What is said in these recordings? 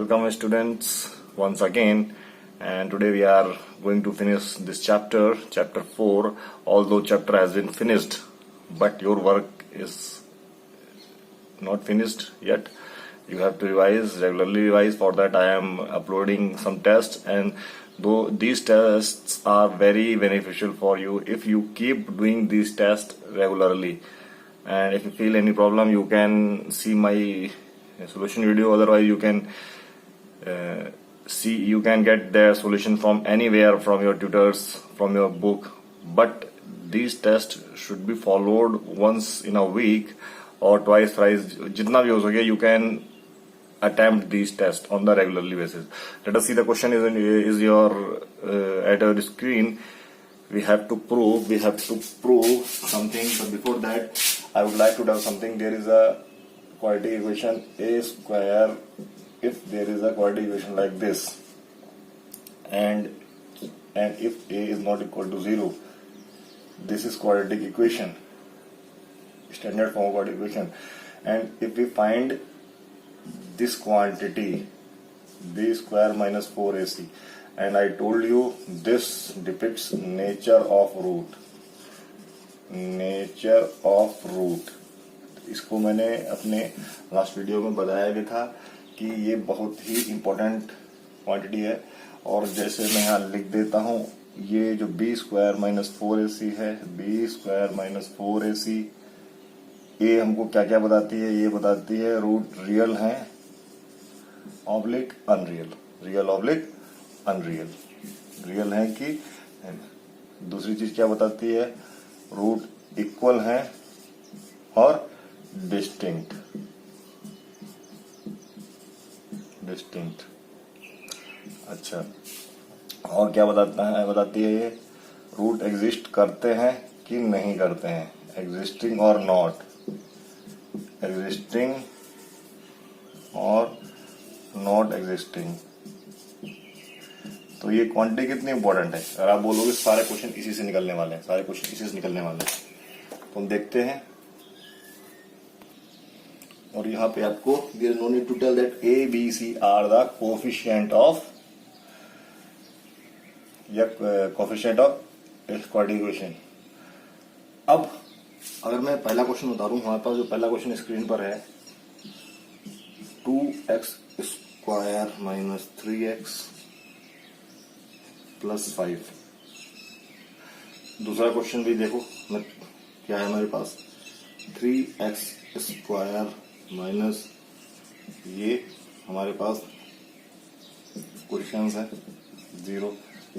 Welcome students once again, and today we are going to finish this chapter 4. Although chapter has been finished, but your work is not finished yet. You have to regularly revise. For that I am uploading some tests, and though these tests are very beneficial for you if you keep doing these tests regularly. And if you feel any problem, you can see my solution video. Otherwise you can you can get the solution from anywhere, from your tutors, from your book. But these tests should be followed once in a week or twice, thrice, jitna bhi ho sake. You can attempt these tests on the regularly basis. Let us see the question is your at your screen. We have to prove something, but before that I would like to tell something. There is a quadratic equation a square. If there is a quadratic equation like this, and if a is not equal to 0, this is quadratic equation, standard form of quadratic equation. And if we find this quantity b square minus 4ac, and I told you this depicts nature of root. इसको मैंने अपने last video में बताया भी था कि ये बहुत ही इम्पोर्टेंट क्वांटिटी है. और जैसे मैं यहाँ लिख देता हूँ, ये जो बी स्क्वायर माइनस 4ac है, बी स्क्वायर माइनस 4ac, ये हमको क्या क्या बताती है? ये बताती है रूट रियल है oblique unreal, real oblique unreal, real है कि. दूसरी चीज क्या बताती है? रूट इक्वल है और डिस्टिंक्ट. अच्छा, और क्या बताती है ये? रूट एग्जिस्ट करते हैं कि नहीं करते हैं, एग्जिस्टिंग और नॉट, एग्जिस्टिंग और नॉट एग्जिस्टिंग. तो ये क्वांटिटी कितनी इंपॉर्टेंट है. अगर आप बोलोगे सारे क्वेश्चन इसी से निकलने वाले हैं, तो हम देखते हैं. और यहाँ पे आपको there is no need to tell that a b c are the coefficient of quadratic equation. अब अगर मैं पहला क्वेश्चन उतारूं, हमारे पास जो पहला क्वेश्चन स्क्रीन पर है 2x square minus 3x plus 5. दूसरा क्वेश्चन भी देखो क्या है हमारे पास, 3x स्क्वायर माइनस, ये हमारे पास क्वेश्चन है 0.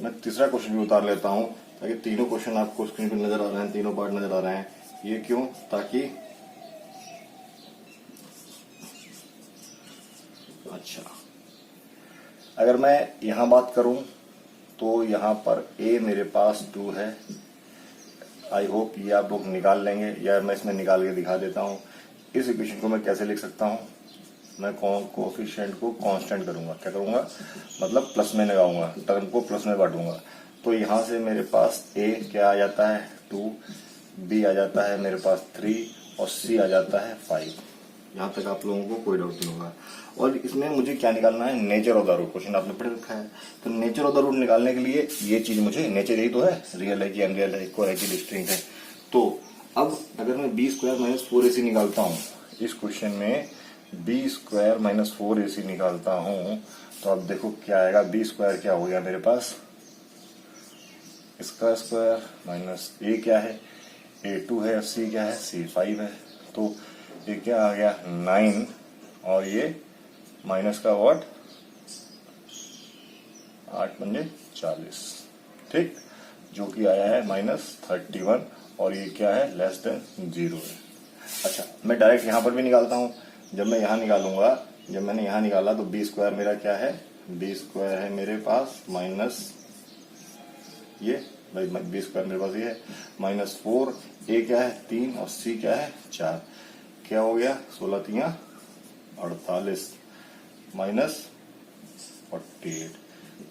मैं तीसरा क्वेश्चन भी उतार लेता हूं ताकि तीनों क्वेश्चन आपको स्क्रीन पर नजर आ रहे हैं, तीनों पार्ट नजर आ रहे हैं. ये क्यों? ताकि अच्छा, अगर मैं यहां बात करूं तो यहां पर a मेरे पास 2 है. आई होप ये आप लोग निकाल लेंगे, या मैं इसमें निकाल के दिखा देता हूं. इस इक्वेशन को मैं कैसे लिख सकता हूं? मैं कोएफिशिएंट को कांस्टेंट करूंगा. क्या करूंगा? मतलब प्लस में लगाऊंगा, टर्म को प्लस में बांटूंगा. तो यहां से मेरे पास a क्या आ जाता है 2, b आ जाता है मेरे पास 3 और c आ जाता है 5. यहां तक आप लोगों को कोई डाउट नहीं होगा. और इसमें मुझे क्या निकालना है? Nature of the root. Question आपने पढ़ रखा है, तो नेचर ऑफ द रूट निकालने के लिए ये चीज मुझे, नेचर यही तो है, रियल है कि अनरियल है, इक्वल है कि डिस्टिंक्ट है. तो अब अगर मैं बी स्क्वायर माइनस 4ac निकालता हूं, इस क्वेश्चन में बी स्क्वायर माइनस 4ac निकालता हूं, तो अब देखो क्या आएगा. बी स्क्वायर क्या हो गया मेरे पास, इसका स्क्वायर माइनस a क्या है, a2 है, c क्या है, c5 है. तो ये क्या आ गया 9, और ये माइनस का वॉट 8 पंजे 40, ठीक, जो कि आया है माइनस 31. और ये क्या है? लेस देन 0 है. अच्छा, मैं डायरेक्ट यहां पर भी निकालता हूं. जब मैं यहां निकालूंगा, जब मैंने यहां निकाला तो बी स्क्वायर मेरा क्या है? बी स्क्वायर है मेरे पास माइनस, ये भाई बी स्क्वायर मेरे पास ये है माइनस 4, ए क्या है 3 और सी क्या है 4. क्या हो गया? 16 3 48 माइनस 48.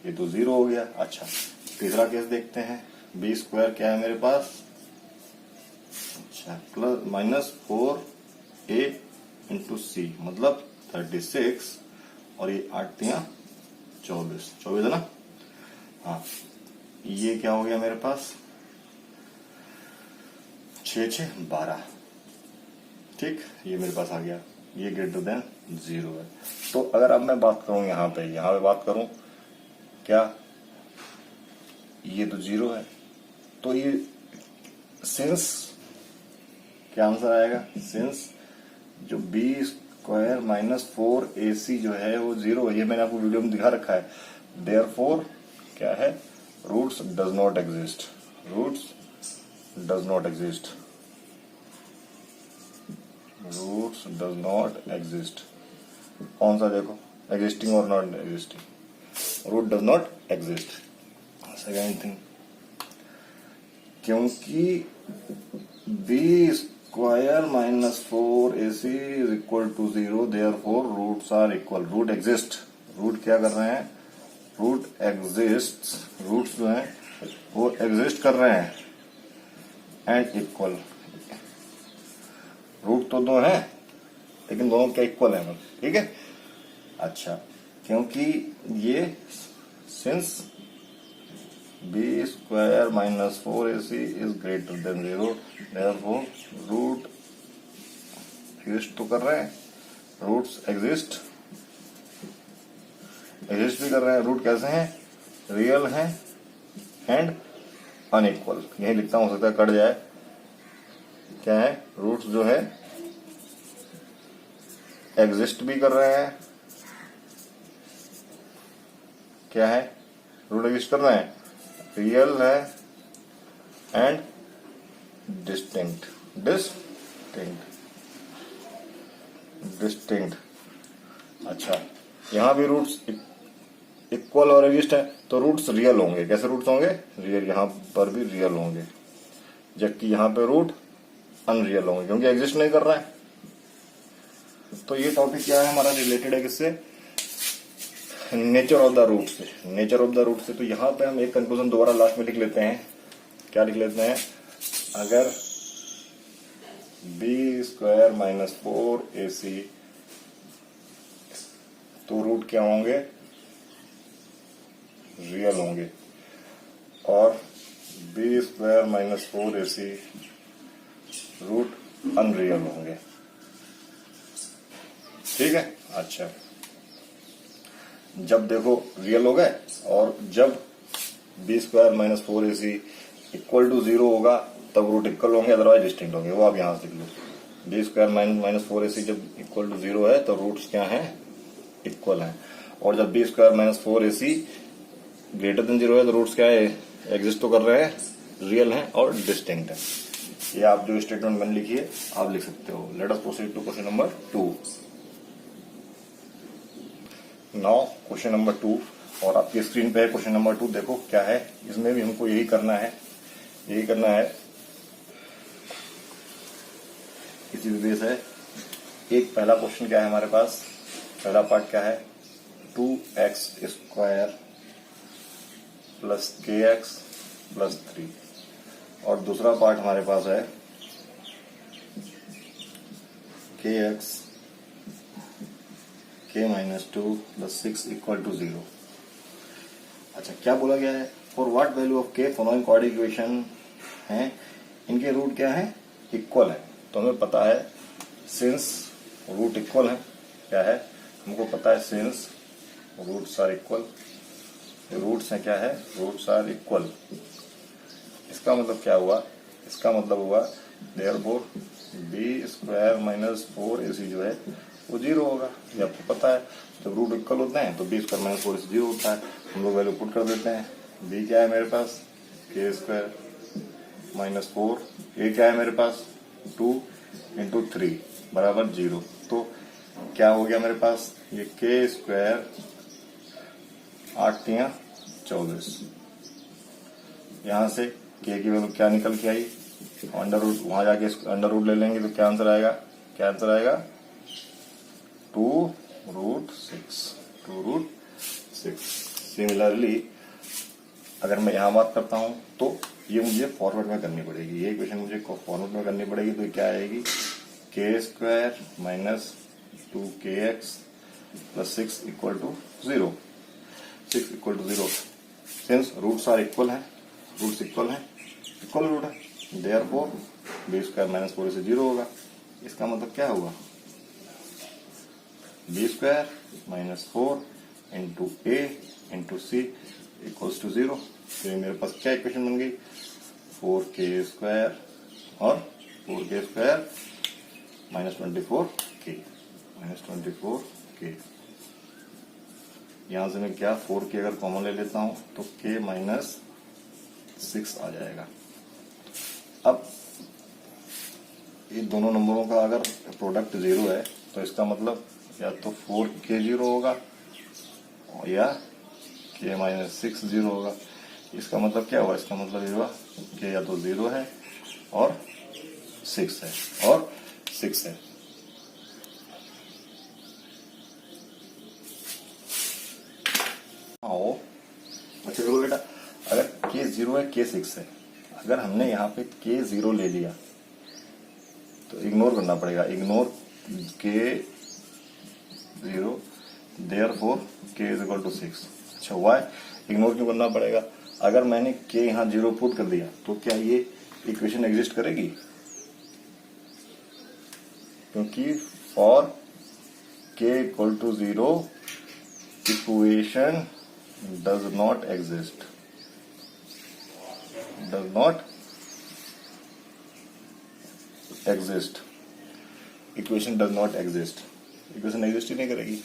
ये तो 0 हो गया. अच्छा, तीसरा केस देखते हैं. बी स्क्वायर क्या है मेरे पास? अच्छा, प्लस माइनस 4a इंटू सी, मतलब 36 और ये 8 तियां 24, 24 है ना। हाँ, ये क्या हो गया मेरे पास, 6 6 12, ठीक, ये मेरे पास आ गया, ये ग्रेटर देन 0 है। तो अगर अब मैं बात करूं यहाँ पे बात करूं क्या, ये तो 0 है, तो ये सिंस क्या आंसर आएगा, सिंस जो बी स्क्वायर माइनस 4ac जो है वो 0 है, ये मैंने आपको वीडियो में दिखा रखा है। देयरफॉर क्या है, roots does not exist, roots does not exist, roots does not exist. कौन सा देखो, एग्जिस्टिंग और not existing, root does not exist. Second thing, क्योंकि B square minus 4ac is equal to 0, therefore roots are equal, root exist, root क्या कर रहे हैं, root exist, roots जो हैं वो एग्जिस्ट कर रहे हैं एंड इक्वल, रूट तो दो हैं लेकिन दोनों क्या इक्वल है, ठीक है। अच्छा, क्योंकि ये since b square minus 4ac is greater than 0, therefore root exist तो कर रहे हैं, रूट्स एग्जिस्ट भी कर रहे हैं, रूट कैसे हैं, रियल हैं एंड अनइक्वल। यही लिखता हूं, हो सकता है कट जाए, क्या है, रूट्स जो है एग्जिस्ट भी कर रहे हैं, क्या है, रूट एग्जिस्ट कर रहे हैं, रियल है एंड डिस्टिंक्ट, डिस्टिंक्ट। अच्छा, यहां भी रूट्स इक्वल और एग्जिस्ट है, तो रूट्स रियल होंगे, कैसे रूट्स होंगे, रियल, यहां पर भी रियल होंगे, जबकि यहां पे रूट अनरियल होंगे क्योंकि एग्जिस्ट नहीं कर रहा है। तो ये टॉपिक क्या है हमारा, रिलेटेड है किससे, नेचर ऑफ द रूट से, नेचर ऑफ द रूट से। तो यहां पे हम एक कंक्लूजन दोबारा लास्ट में लिख लेते हैं, क्या लिख लेते हैं, अगर बी स्क्वायर माइनस 4ac, तो रूट क्या होंगे, रियल होंगे, और b square minus 4ac root unreal होंगे, ठीक है। अच्छा, जब देखो रियल हो गए और जब b square minus 4ac equal to 0 होगा तब रूट इक्वल होंगे, अदरवाइज डिस्टिंक्ट होंगे, वो आप यहां से लिख लो। बी स्क्वायर माइनस 4ac जब इक्वल टू 0 है तो रूट्स क्या हैं, इक्वल हैं, और जब b square minus 4ac greater than 0 है तो रूट्स क्या है, एग्जिस्ट तो कर रहे हैं, रियल हैं और डिस्टिंक्ट है। ये आप जो स्टेटमेंट मैंने लिखी है आप लिख सकते हो। Let us proceed to question number 2। Now question number 2, और आपकी स्क्रीन पे है क्वेश्चन नंबर 2, देखो क्या है, इसमें भी हमको यही करना है, इसी वजह से एक पहला क्वेश्चन क्या है हमारे पास, पहला पार्ट क्या है, 2x square plus kx plus 3, और दूसरा पार्ट हमारे पास है kx k minus 2 plus 6 equal to 0। अच्छा, क्या बोला गया है, for what value of k following quadratic equation है, इनके रूट क्या है, इक्वल है। तो हमें पता है सिंस रूट इक्वल है, क्या है, हमको पता है since roots are equal, roots हैं क्या है, रूट्स आर इक्वल। इसका मतलब क्या हुआ, इसका मतलब हुआ therefore b square minus 4ac जो है वो 0 होगा, ये आपको पता है। जब रूट इक्वल होते हैं तो बी स्क्वायर माइनस 4ac 0 होता है, हम लोग वैल्यू पुट कर देते हैं। बी क्या है मेरे पास, के स्क्वायर माइनस 4, ए क्या है मेरे पास 2 इंटू 3 बराबर 0। तो क्या हो गया मेरे पास, ये के स्क्वायर 8 तियां 24, यहां से के की वैल्यू क्या निकल के आई, अंडर रूट, वहां जाके अंडर रूट ले लेंगे तो क्या आंसर आएगा, 2√6। सिमिलरली अगर मैं यहां बात करता हूं तो ये मुझे फॉरवर्ड में करनी पड़ेगी, ये इक्वेशन मुझे फॉरवर्ड में करनी पड़ेगी, तो क्या आएगी, k square minus 2kx plus 6 equal to 0, 6 equal to 0 since roots are equal है, रूट्स इक्वल है, इक्वल रूट है, देयरफॉर बी स्क्वायर माइनस 4 से 0 होगा। इसका मतलब क्या होगा, b square minus 4 into a into c equals to 0। तो ये मेरे पास क्या इक्वेशन बन गई, 4k स्क्वायर और 4k square minus 24k, minus 24k। यहां से मैं क्या 4k अगर कॉमन ले लेता हूं तो k माइनस 6 आ जाएगा। अब ये दोनों नंबरों का अगर प्रोडक्ट 0 है तो इसका मतलब या तो 4k 0 होगा या k माइनस 6 0 होगा। इसका मतलब क्या हुआ, इसका मतलब ये हुआ k या तो 0 है और 6 है, और 6 है। आओ अच्छा देखो बेटा, अगर k 0 है k 6 है, अगर हमने यहाँ पे k 0 ले लिया तो इग्नोर करना पड़ेगा, ignore k 0 therefore k is equal to 6। अच्छा हुआ है, इग्नोर क्यों करना पड़ेगा, अगर मैंने k यहाँ 0 पुट कर दिया तो क्या ये इक्वेशन एग्जिस्ट करेगी, क्योंकि for k equal to 0 equation does not exist, does not exist, equation does not exist, equation exist ही नहीं करेगी।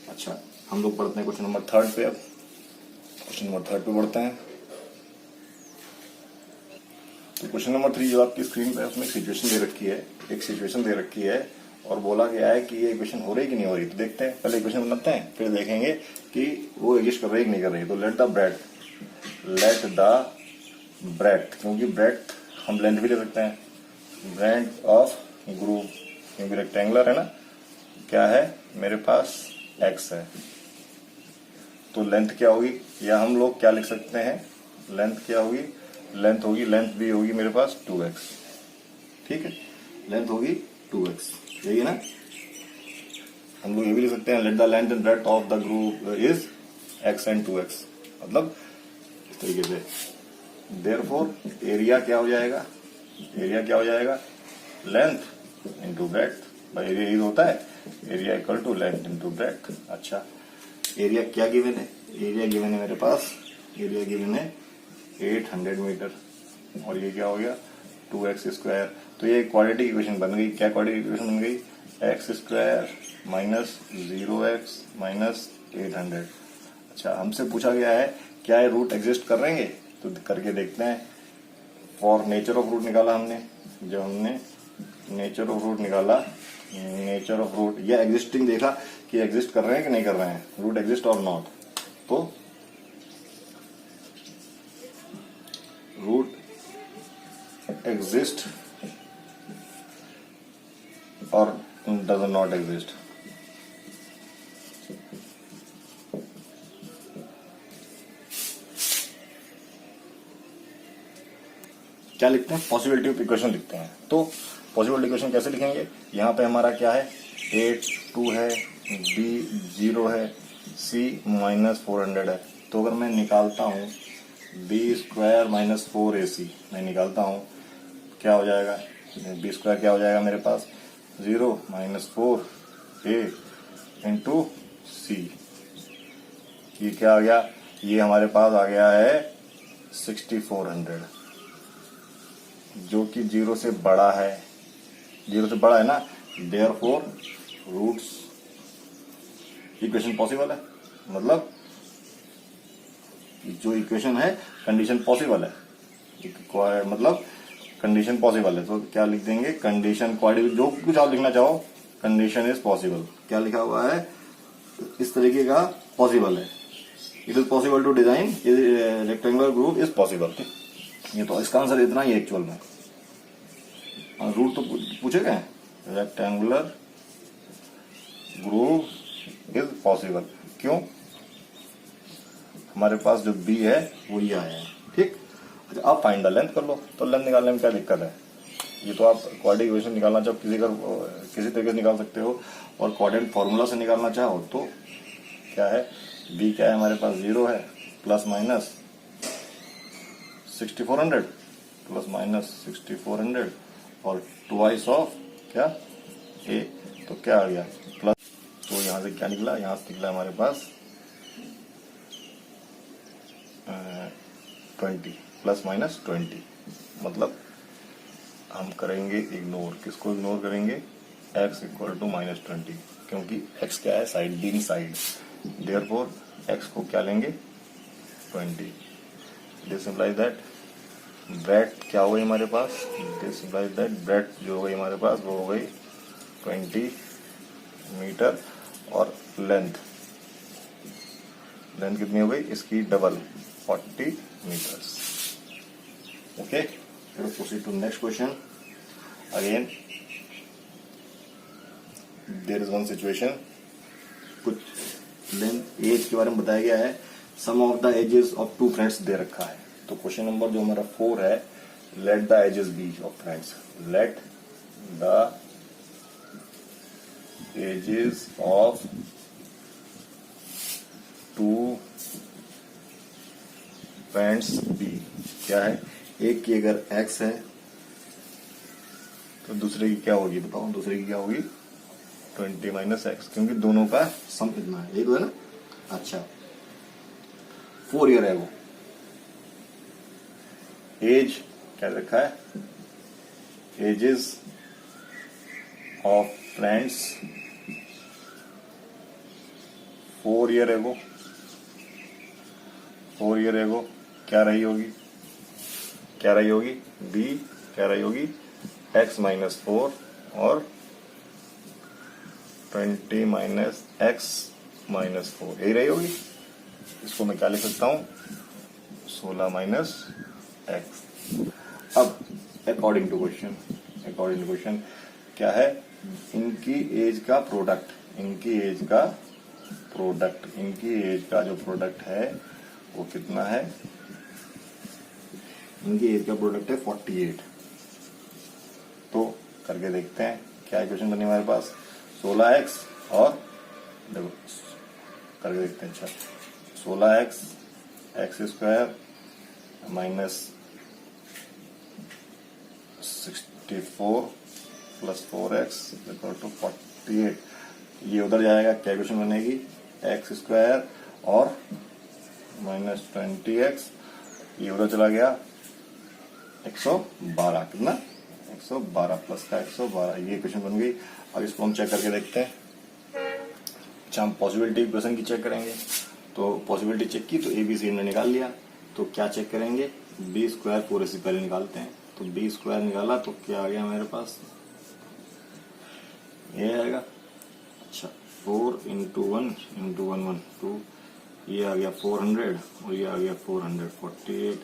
अच्छा हम लोग पढ़ते हैं क्वेश्चन नंबर 3 पे। अब क्वेश्चन नंबर 3 पे पढ़ते हैं। तो क्वेश्चन नंबर 3 जो आपकी स्क्रीन पे है उसमें एक सिचुएशन दे रखी है, एक सिचुएशन दे रखी है और बोला गया है कि ये इक्वेशन हो रही कि नहीं हो रही। तो देखते हैं, पहले इक्वेशन बनाते हैं फिर देखेंगे कि वो एग्जिस्ट कर रही है कि नहीं कर रही। तो लेट द ब्रेथ, क्योंकि ब्रेथ हम लेंथ भी ले सकते हैं, ब्रेथ ऑफ ग्रूव, क्योंकि रेक्टेंगुलर है ना, क्या है मेरे पास x है, तो लेंथ क्या होगी, या हम लोग क्या लिख सकते हैं, लेंथ क्या होगी, लेंथ होगी, लेंथ भी होगी मेरे पास 2x, ठीक है, लेंथ होगी 2x, यही है ना। हम लोग ये भी लिख सकते हैं late the length and breadth of the groove is x and 2x, मतलब इस तरीके से। देयरफॉर एरिया क्या हो जाएगा, एरिया क्या हो जाएगा, लेंथ इंटू ब्रेड्थ, भाई एरिया यूज होता है, area equal to length into breadth. अच्छा एरिया क्या गिवन है, एरिया गिवन है मेरे पास, एरिया गिवन है 800 मीटर और ये क्या हो गया 2x स्क्वायर। तो ये क्वाड्रेटिक इक्वेशन बन गई, क्या क्वाड्रेटिक इक्वेशन बन गई, x square minus 0x minus 800। अच्छा हमसे पूछा गया है क्या ये रूट एग्जिस्ट कर रहेंगे, तो करके देखते हैं। फॉर नेचर ऑफ रूट निकाला हमने, जब हमने नेचर ऑफ रूट निकाला, नेचर ऑफ रूट या एग्जिस्टिंग देखा कि एग्जिस्ट कर रहे हैं कि नहीं कर रहे हैं, रूट एग्जिस्ट और नॉट, तो रूट एग्जिस्ट और डज नॉट एग्जिस्ट। क्या लिखते हैं, पॉसिबिलिटी ऑफ इक्वेशन लिखते हैं। तो पॉसिबिलिटी इक्वेशन कैसे लिखेंगे, यहाँ पे हमारा क्या है, 8 2 है, b 0 है, c माइनस 400 है। तो अगर मैं निकालता हूँ b स्क्वायर माइनस 4ac, मैं निकालता हूँ क्या हो जाएगा, b स्क्वायर क्या हो जाएगा मेरे पास 0 माइनस 4a इंटू c, ये क्या आ गया, ये हमारे पास आ गया है 6400, जो कि 0 से बड़ा है, 0 से बड़ा है ना, देयरफॉर रूट्स इक्वेशन पॉसिबल है, मतलब जो इक्वेशन है कंडीशन पॉसिबल है, मतलब कंडीशन पॉसिबल है। तो क्या लिख देंगे, कंडीशन क्वाड्रेटिक, जो कुछ आप लिखना चाहो, कंडीशन इज पॉसिबल। क्या लिखा हुआ है, इस तरीके का पॉसिबल है, it is possible to design rectangular groove is possible. ये तो इसका आंसर इतना ही एक्चुअल में, रूट तो पूछे गए, रेक्टेंगुलर ग्रूव इज पॉसिबल, क्यों, हमारे पास जो b है वो ये आया है, ठीक। अच्छा आप फाइंड द लेंथ कर लो, तो लेंथ निकालने में क्या दिक्कत है, ये तो आप क्वाड्रेटिक इक्वेशन निकालना चाहो किसी तरीके से निकाल सकते हो, और क्वाड्रेंट फॉर्मूला से निकालना चाहो तो क्या है, बी क्या है हमारे पास 0 है, प्लस माइनस 6400 प्लस माइनस 6400 और ट्वाइस ऑफ क्या ए, तो क्या आ गया प्लस, तो यहां से क्या निकला, यहां से निकला हमारे पास 20 प्लस माइनस 20, मतलब हम करेंगे इग्नोर, किसको इग्नोर करेंगे, x इक्वल टू माइनस 20, क्योंकि x क्या है, side leading side, therefore x को क्या लेंगे 20। दिस इम्प्लाइज दैट ब्रेथ क्या हो गई हमारे पास, दिस इम्प्लाइज दैट ब्रेथ जो हो गई हमारे पास वो हो गई 20 मीटर, और लेंथ कितनी हो गई इसकी डबल 40 मीटर्स। ओके, फिर proceed to next question. Again there is one situation, कुछ लेंथ एज के बारे में बताया गया है, sum of the ages of two friends दे रखा है। तो क्वेश्चन नंबर जो हमारा 4 है, let the ages be of friends, let the ages of two friends be, क्या है, एक की अगर x है तो दूसरे की क्या होगी बताओ, दूसरे की क्या होगी 20 माइनस एक्स, क्योंकि दोनों का सम इतना है, एक है ना। अच्छा 4 ईयर है वो, एज क्या रखा है, एजेस ऑफ फ्रेंड्स 4 ईयर है वो, 4 ईयर है वो, क्या रही होगी बी क्या रही होगी x माइनस 4 और 20 माइनस एक्स माइनस 4, यही रही होगी। इसको मैं क्या लिख सकता हूं, 16 माइनस एक्स। अब अकॉर्डिंग टू क्वेश्चन क्या है, इनकी एज का प्रोडक्ट, इनकी एज का जो प्रोडक्ट है वो कितना है, इनकी एज का प्रोडक्ट है 48। तो करके देखते हैं क्या इक्वेशन बनी हमारे पास, 16x और देखो करके देखते हैं। अच्छा 16x x square minus 64 plus 4x equal to 48, ये उधर जाएगा, क्या इक्वेशन बनेगी, एक्स स्क्वायर और माइनस 20x, ये उधर चला गया 112, कितना 112 प्लस का 112, ये इक्वेशन बन गई। अब इसको हम चेक करके देखते हैं। अच्छा हम पॉसिबिलिटी इक्वेशन की चेक करेंगे, तो पॉसिबिलिटी चेक की तो ABC हमने निकाल लिया, तो क्या चेक करेंगे, बी स्क्वायर 4AC पहले निकालते हैं, तो बी स्क्वायर निकाला तो क्या आ गया हमारे पास, ये आएगा। अच्छा 4 इंटू 1 इंटू 1 1 2, ये आ गया 400 और ये आ गया 448,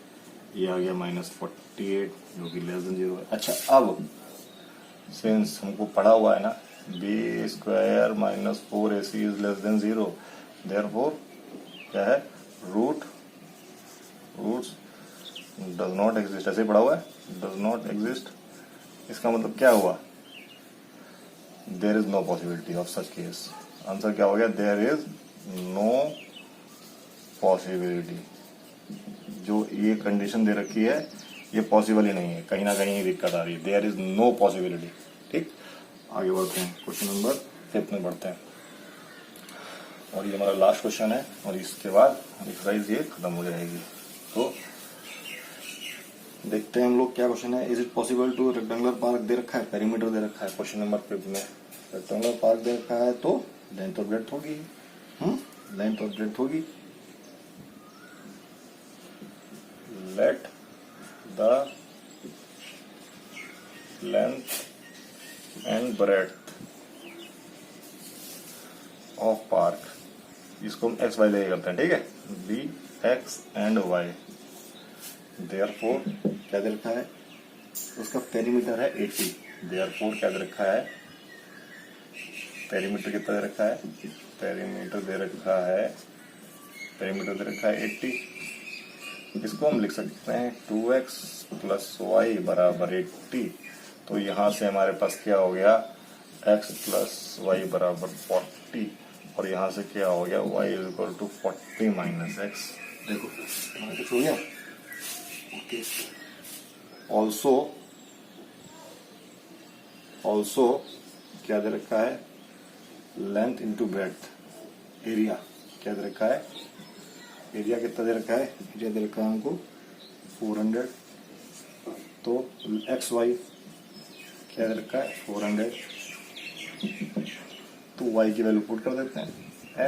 ये आ गया माइनस 48 जो कि लेस देन 0 है। अच्छा अब सिंस हमको पढ़ा हुआ है ना, b square minus 4AC is less than 0, therefore क्या है, रूट्स डज नॉट एग्जिस्ट, ऐसे पढ़ा हुआ है, डज नॉट एग्जिस्ट, इसका मतलब क्या हुआ, there is no possibility of such case. Answer क्या हो गया, देयर इज नो पॉसिबिलिटी, जो ये कंडीशन दे रखी है ये पॉसिबल ही नहीं है, कहीं ना कहीं दिक्कत आ रही है, देयर इज नो पॉसिबिलिटी। ठीक, आगे बढ़ते हैं, क्वेश्चन नंबर 5 में बढ़ते हैं, और ये हमारा लास्ट क्वेश्चन है, और इसके बाद एक्सरसाइज ये खत्म हो जाएगी। तो देखते हैं हम लोग क्या क्वेश्चन है, is it possible to, rectangular park दे रखा है, पेरीमीटर दे रखा है, क्वेश्चन नंबर 5 में रेक्टेंगुलर पार्क दे रखा है, तो लेंथ और ब्रेड्थ होगी, लेंथ और ब्रेड्थ होगी, let the length and breadth of park, इसको हम एक्स वाई लेके करते हैं, ठीक है, be x and y, therefore क्या दे रखा है, उसका पेरीमीटर है 80, देयरफॉर क्या दे रखा है, पेरीमीटर कितना दे रखा है, पेरीमीटर दे रखा है 80, इसको हम लिख सकते हैं 2x प्लस वाई बराबर 80, तो यहां से हमारे पास क्या हो गया, x प्लस वाई बराबर 40, और यहां से क्या हो गया, y is equal to 40 minus x. देखो हमारा कुछ हो गया। ओके, ऑल्सो क्या दे रखा है, लेंथ इंटू ब्रेड्थ, एरिया क्या दे रखा है, एरिया कितना दे रखा है, एरिया दे रखा है हमको 400, तो एक्स वाई क्या दे रखा है 400, तो वाई की वैल्यू पुट कर देते हैं,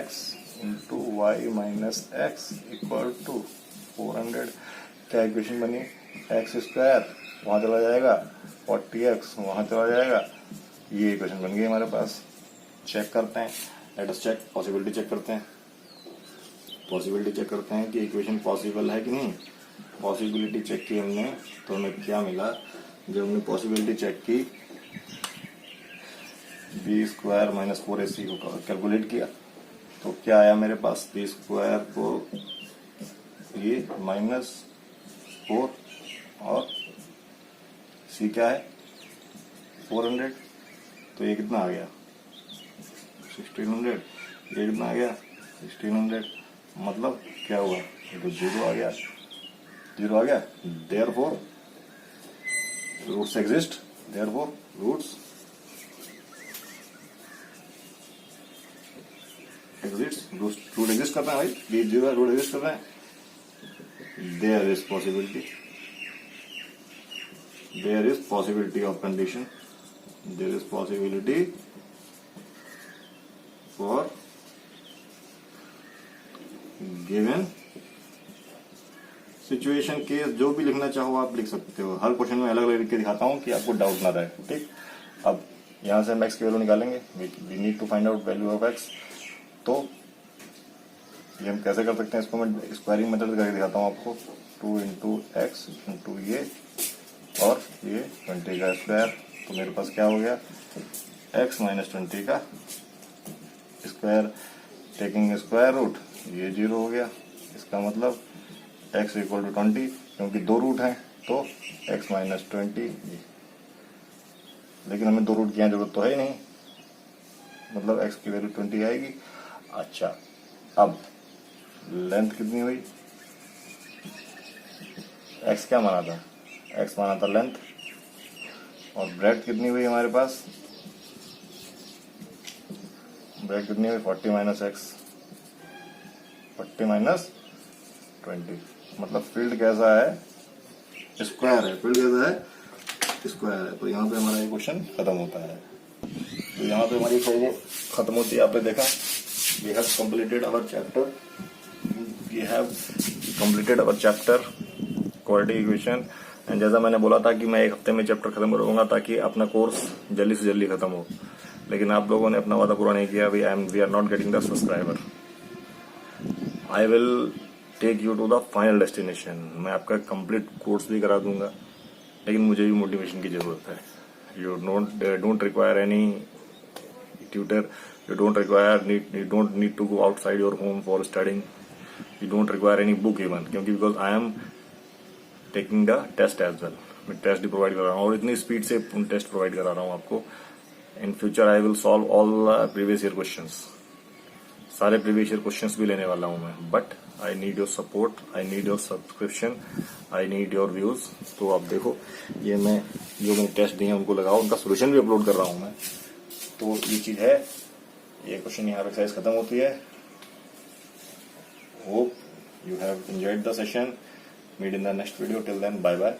x into y minus x equal to 400। क्या इक्वेशन बनी, एक्स स्क्वायर वहां चला जाएगा, 40x वहां चला जाएगा, ये इक्वेशन बन गई हमारे पास। चेक करते हैं, let us check, possibility check करते हैं, पॉसिबिलिटी चेक करते हैं कि इक्वेशन पॉसिबल है कि नहीं। पॉसिबिलिटी चेक की हमने, तो हमें क्या मिला, जब हमने पॉसिबिलिटी चेक की, बी स्क्वायर माइनस 4ac को कैलकुलेट किया, तो क्या आया मेरे पास, बी स्क्वायर को ये माइनस 4 और सी क्या है 400, तो ये कितना आ गया 1600, ये कितना आ गया 1600, मतलब क्या हुआ, ये तो जीरो आ गया, जीरो आ गया। Therefore roots exist, therefore roots exist, root exist करता है भाई, बी जीरो रूट एग्जिस्ट कर रहा है, there is possibility, there is possibility of condition, there is possibility for given situation case, जो भी लिखना चाहो आप लिख सकते हो। हर क्वेश्चन में अलग अलग लिख के दिखाता हूं कि आपको डाउट ना रहे। ठीक, अब यहां से हम x की वैल्यू निकालेंगे, we need to find out value of x। तो ये हम कैसे कर सकते हैं, इसको मैं स्क्वायरिंग मेथड करके दिखाता हूं आपको। 2 इंटू एक्स इंटू ये और ये 20 का स्क्वायर, तो मेरे पास क्या हो गया, x माइनस 20 का स्क्वायर, टेकिंग स्क्वायर रूट, ये 0 हो गया। इसका मतलब x इक्वल टू 20, क्योंकि दो रूट हैं तो x माइनस 20, लेकिन हमें दो रूट की यहाँ जरूरत तो है ही नहीं, मतलब x की वैल्यू 20 आएगी। अच्छा, अब लेंथ कितनी हुई, x क्या माना था, x माना था लेंथ, और ब्रेड कितनी हुई हमारे पास, ब्रेड कितनी हुई 40 माइनस एक्स, 40 माइनस 20, मतलब फील्ड कैसा है, स्क्वायर है, फील्ड कैसा है, स्क्वायर है। तो यहाँ पे हमारा ये क्वेश्चन खत्म होता है। तो यहाँ पे हमारी क्वेश्चन खत्म होती है। आपने देखा, we have completed our chapter, we have completed our chapter quadratic equation. And जैसा मैंने बोला था कि मैं एक हफ्ते में चैप्टर खत्म करूंगा ताकि अपना कोर्स जल्दी से जल्दी खत्म हो, लेकिन आप लोगों ने अपना वादा पूरा नहीं किया। We are not getting the subscriber. I will take you to the final destination. मैं आपका कंप्लीट कोर्स भी करा दूंगा, लेकिन मुझे भी मोटिवेशन की जरूरत है। You don't require any tutor, you don't need to go outside your home for studying, you don't require any book even, क्योंकि because I am taking the test as well, मैं टेस्ट भी provide कर रहा हूँ और इतनी speed से test provide करा रहा हूँ आपको। In future I will solve all previous year questions, सारे प्रीवियस ईयर क्वेश्चंस भी लेने वाला हूँ मैं, but I need your support, I need your subscription, I need your views. तो आप देखो, ये मैं जो मैंने टेस्ट दिए हैं उनको लगाओ, उनका सोल्यूशन भी अपलोड कर रहा हूँ मैं। तो ये चीज है, ये क्वेश्चन यहाँ पे एक्सरसाइज खत्म होती है। Hope you have enjoyed the session, meet in the next video, till then bye bye.